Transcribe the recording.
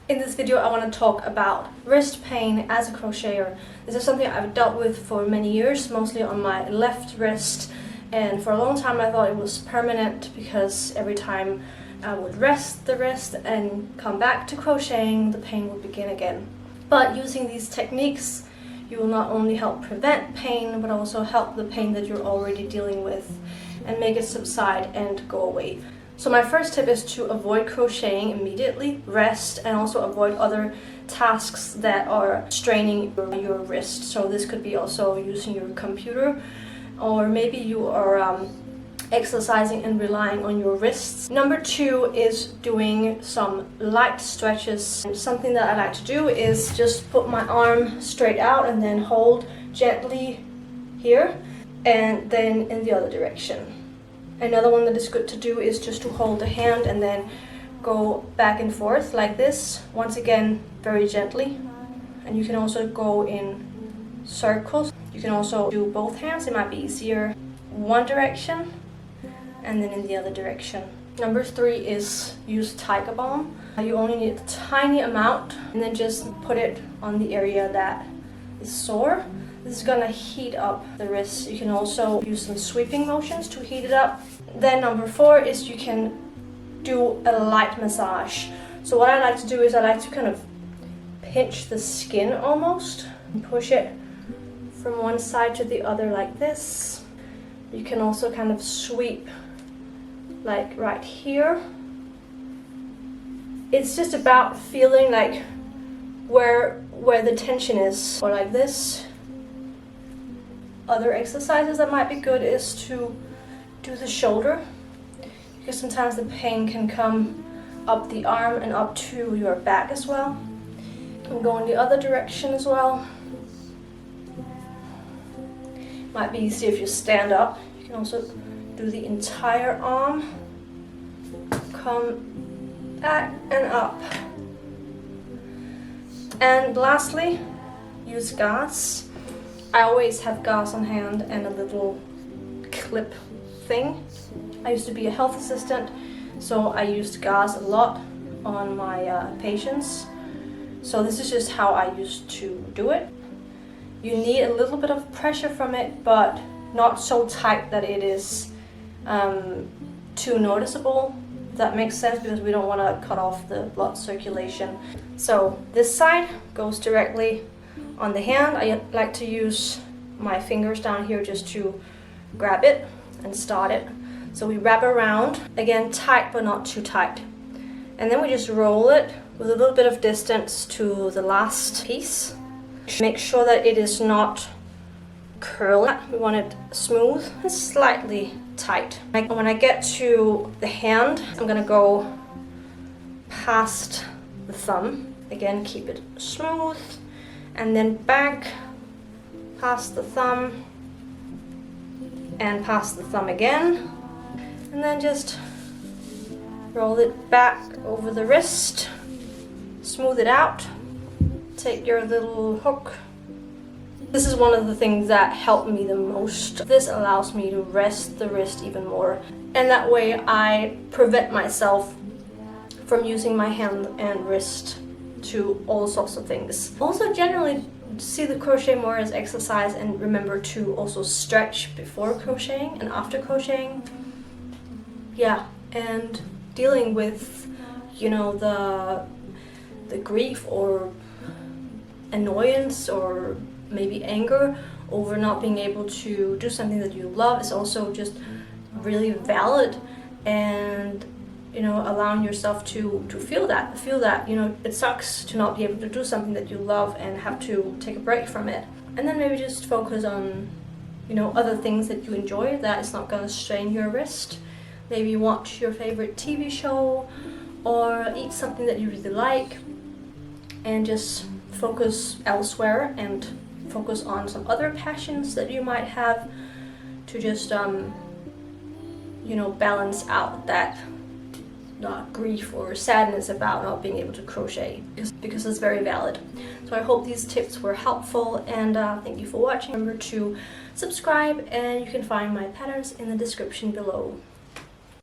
In this video I want to talk about wrist pain as a crocheter. This is something I've dealt with for many years, mostly on my left wrist, and for a long time I thought it was permanent because every time I would rest the wrist and come back to crocheting, the pain would begin again. But using these techniques, you will not only help prevent pain, but also help the pain that you're already dealing with and make it subside and go away. So my first tip is to avoid crocheting immediately, rest, and also avoid other tasks that are straining your wrist. So this could be also using your computer, or maybe you are exercising and relying on your wrists. Number 2 is doing some light stretches. Something that I like to do is just put my arm straight out and then hold gently here and then in the other direction. Another one that is good to do is just to hold the hand and then go back and forth like this, once again very gently. And you can also go in circles. You can also do both hands, it might be easier one direction and then in the other direction. Number 3 is use tiger balm. You only need a tiny amount and then just put it on the area that is sore. This is gonna heat up the wrist. You can also use some sweeping motions to heat it up. Then number 4 is you can do a light massage. So what I like to do is I like to kind of pinch the skin almost and push it from one side to the other like this. You can also kind of sweep like right here. It's just about feeling like where the tension is, or like this. Other exercises that might be good is to do the shoulder, because sometimes the pain can come up the arm and up to your back as well. And go in the other direction as well. Might be easier if you stand up. You can also do the entire arm. Come back and up. And lastly, use gauze. I always have gauze on hand and a little clip thing. I used to be a health assistant, so I used gauze a lot on my patients. So this is just how I used to do it. You need a little bit of pressure from it, but not so tight that it is too noticeable, if that makes sense, because we don't want to cut off the blood circulation. So this side goes directly on the hand. I like to use my fingers down here just to grab it and start it. So we wrap around, again tight but not too tight. And then we just roll it with a little bit of distance to the last piece. Make sure that it is not curly. We want it smooth and slightly tight. When I get to the hand, I'm gonna go past the thumb. Again, keep it smooth. And then back past the thumb and past the thumb again, and then just roll it back over the wrist, smooth it out, take your little hook. This is one of the things that helped me the most. This allows me to rest the wrist even more, and that way I prevent myself from using my hand and wrist to all sorts of things. Also, generally see the crochet more as exercise, and remember to also stretch before crocheting and after crocheting. Yeah, and dealing with, you know, the grief or annoyance or maybe anger over not being able to do something that you love is also just really valid. And you know, allowing yourself to feel that, you know, it sucks to not be able to do something that you love and have to take a break from it. And then maybe just focus on, you know, other things that you enjoy that is not gonna strain your wrist. Maybe watch your favorite TV show or eat something that you really like, and just focus elsewhere and focus on some other passions that you might have to just, you know, balance out that grief or sadness about not being able to crochet, because it's very valid. So I hope these tips were helpful, and thank you for watching. Remember to subscribe, and you can find my patterns in the description below.